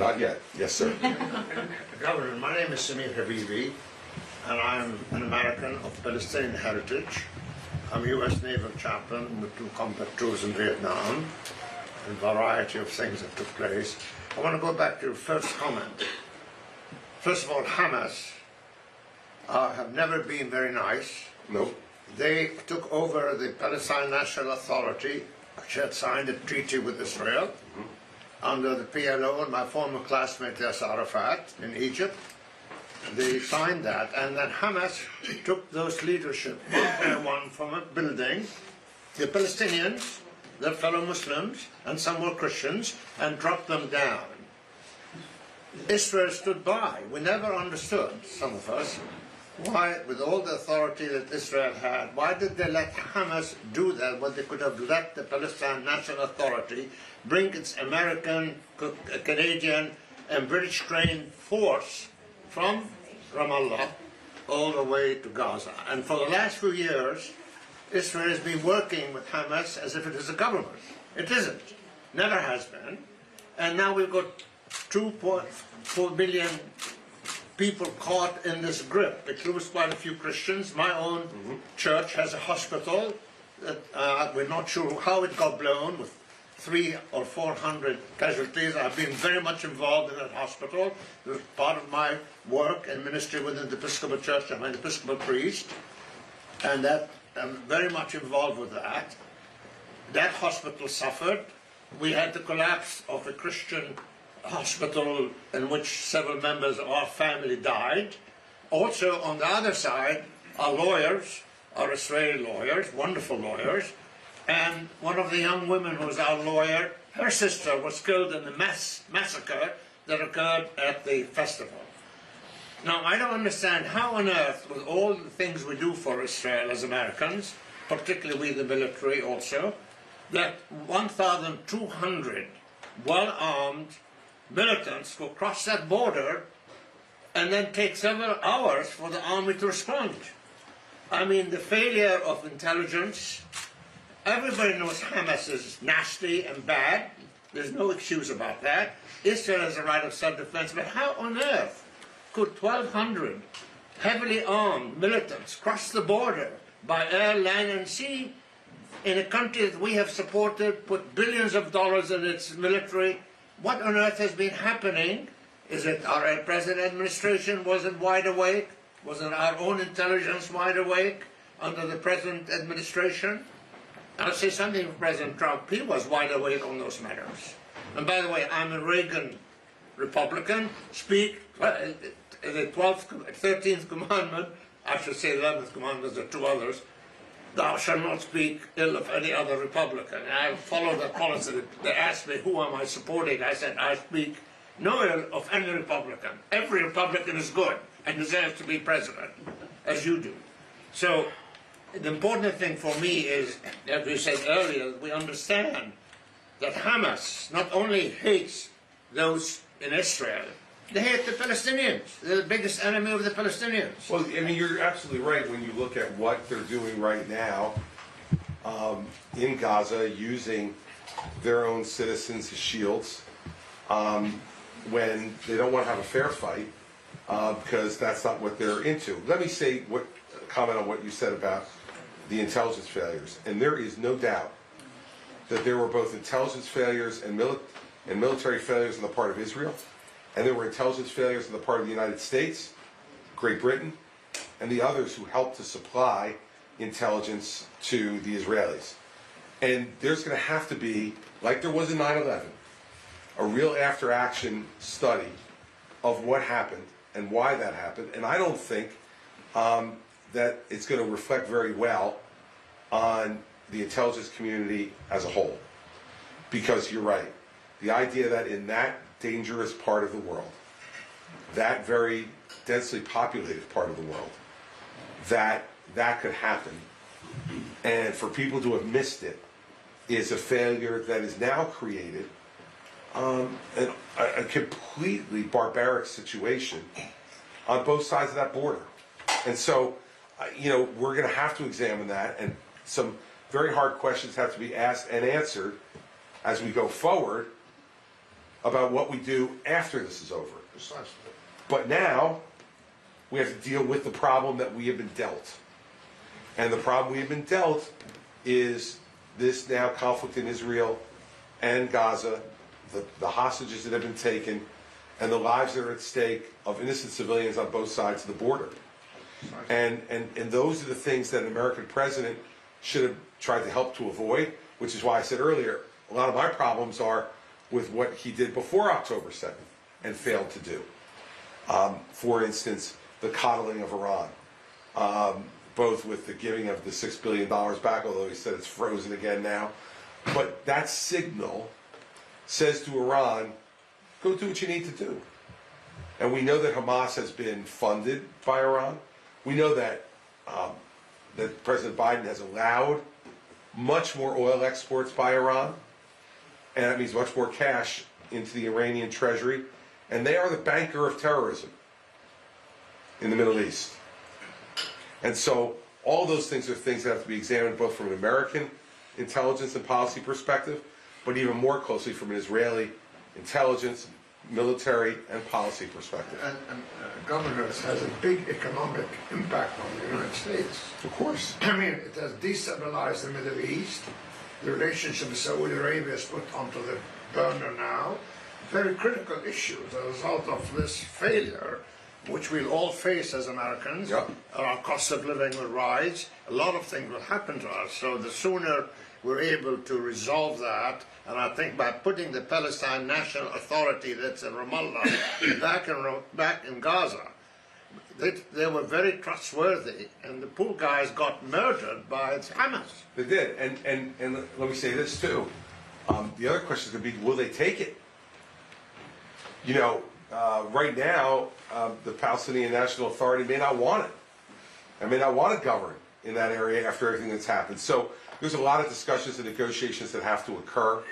Not yet. Yes, sir. Governor, my name is Samir Habibi, and I'm an American of Palestinian heritage. I'm U.S. Naval Chaplain with 2 combat tours in Vietnam, and a variety of things that took place. I want to go back to your first comment. First of all, Hamas have never been very nice. Nope. They took over the Palestine National Authority, which had signed a treaty with Israel under the PLO and my former classmate Yasser Arafat in Egypt. They signed that, and then Hamas took those leadership one by one from a building, the Palestinians, their fellow Muslims, and some were Christians, and dropped them down. Israel stood by. We never understood, some of us, why, with all the authority that Israel had, why did they let Hamas do that when they could have let the Palestine National Authority bring its American, Canadian, and British-trained force from Ramallah all the way to Gaza? And for the last few years, Israel has been working with Hamas as if it is a government. It isn't. Never has been. And now we've got 2.4 million people caught in this grip. It includes quite a few Christians. My own church has a hospital that we're not sure how it got blown, with 300 or 400 casualties. I've been very much involved in that hospital. It was part of my work and ministry within the Episcopal Church. I'm an Episcopal priest, and that I'm very much involved with that. That hospital suffered. We had the collapse of a Christian hospital in which several members of our family died. Also, on the other side, our lawyers, our Israeli lawyers, wonderful lawyers, and one of the young women who was our lawyer, her sister was killed in the massacre that occurred at the festival. Now, I don't understand how on earth, with all the things we do for Israel as Americans, particularly we the military also, that 1,200 well-armed militants will cross that border and then take several hours for the army to respond. I mean, the failure of intelligence. Everybody knows Hamas is nasty and bad. There's no excuse about that. Israel has a right of self-defense, but how on earth could 1,200 heavily armed militants cross the border by air, land, and sea in a country that we have supported, put billions of dollars in its military? What on earth has been happening? Is it our present administration wasn't wide awake? Wasn't our own intelligence wide awake under the present administration? I'll say something for President Trump. He was wide awake on those matters. And by the way, I'm a Reagan Republican. The 13th commandment, I should say 11th commandment, there are 2 others. Thou shalt not speak ill of any other Republican. And I followed that policy. They asked me, who am I supporting? I said, I speak no ill of any Republican. Every Republican is good and deserves to be president, as you do. So the important thing for me is, as we said earlier, we understand that Hamas not only hates those in Israel, they hate the Palestinians. They're the biggest enemy of the Palestinians. Well, I mean, you're absolutely right when you look at what they're doing right now in Gaza, using their own citizens as shields when they don't want to have a fair fight because that's not what they're into. Let me say comment on what you said about the intelligence failures. And there is no doubt that there were both intelligence failures and military failures on the part of Israel, and there were intelligence failures on the part of the United States, Great Britain, and the others who helped to supply intelligence to the Israelis. And there's going to have to be, like there was in 9/11, a real after-action study of what happened and why that happened. And I don't think that it's going to reflect very well on the intelligence community as a whole. Because you're right. The idea that in that dangerous part of the world, that very densely populated part of the world, that could happen, and for people to have missed it, is a failure that is now created a completely barbaric situation on both sides of that border. And so, we're going to have to examine that, and some very hard questions have to be asked and answered as we go forward. about what we do after this is over. Precisely. But now, we have to deal with the problem that we have been dealt. And the problem we have been dealt is this now conflict in Israel and Gaza, the hostages that have been taken, and the lives that are at stake of innocent civilians on both sides of the border. And those are the things that an American president should have tried to help to avoid, which is why I said earlier, a lot of my problems are with what he did before October 7th and failed to do. For instance, the coddling of Iran, both with the giving of the $6 billion back, although he said it's frozen again now. But that signal says to Iran, go do what you need to do. And we know that Hamas has been funded by Iran. We know that that President Biden has allowed much more oil exports by Iran, and that means much more cash into the Iranian treasury. And they are the banker of terrorism in the Middle East. And so all those things are things that have to be examined both from an American intelligence and policy perspective, but even more closely from an Israeli intelligence, military, and policy perspective. And governance has a big economic impact on the United States. Of course. I mean, it has destabilized the Middle East. The relationship with Saudi Arabia is put onto the burner now. Very critical issue as a result of this failure, which we'll all face as Americans. Yep. Our cost of living will rise. A lot of things will happen to us. So the sooner we're able to resolve that, and I think by putting the Palestine National Authority that's in Ramallah back in Gaza, they were very trustworthy, and the poor guys got murdered by Hamas. They did. And let me say this too. The other question is going to be, will they take it? You know, right now, the Palestinian National Authority may not want it. I may not want to govern in that area after everything that's happened. So there's a lot of discussions and negotiations that have to occur.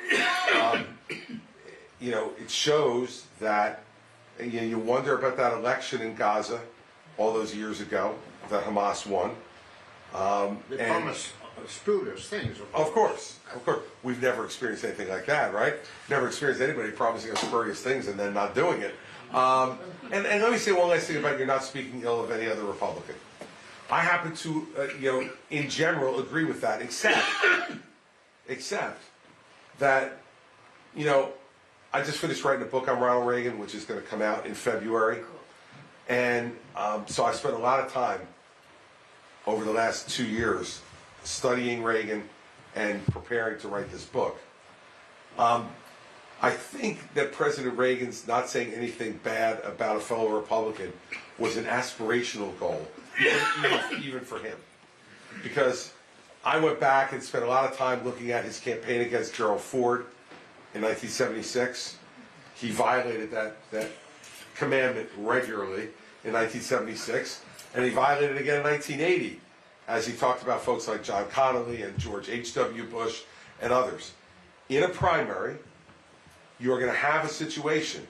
You know, it shows that you wonder about that election in Gaza all those years ago that Hamas won. They promised spurious things. Of course. We've never experienced anything like that, right? Never experienced anybody promising us spurious things and then not doing it. And let me say one last thing about you're not speaking ill of any other Republican. I happen to, in general, agree with that, except that, I just finished writing a book on Ronald Reagan, which is going to come out in February. And so I spent a lot of time over the last 2 years studying Reagan and preparing to write this book. I think that President Reagan's not saying anything bad about a fellow Republican was an aspirational goal, even for him. Because I went back and spent a lot of time looking at his campaign against Gerald Ford in 1976. He violated that commandment regularly in 1976, and he violated it again in 1980, as he talked about folks like John Connally and George H.W. Bush and others. In a primary, you are going to have a situation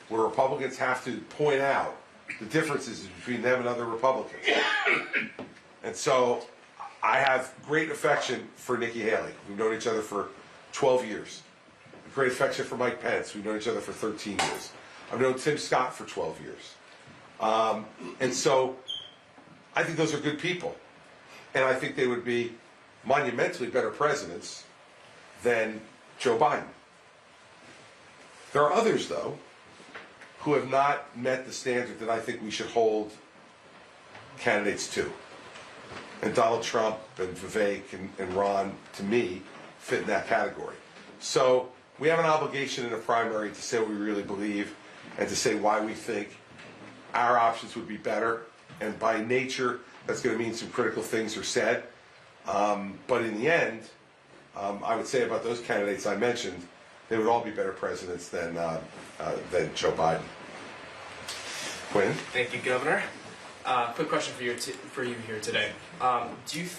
where Republicans have to point out the differences between them and other Republicans. And so I have great affection for Nikki Haley. We've known each other for 12 years. Great affection for Mike Pence. We've known each other for 13 years. I've known Tim Scott for 12 years. And so I think those are good people. And I think they would be monumentally better presidents than Joe Biden. There are others, though, who have not met the standard that I think we should hold candidates to. And Donald Trump and Vivek and Ron, to me, fit in that category. So we have an obligation in a primary to say what we really believe and to say why we think our options would be better. And by nature, that's going to mean some critical things are said. But in the end, I would say about those candidates I mentioned, they would all be better presidents than Joe Biden. Quinn? Thank you, Governor. Quick question for you here today. Do you think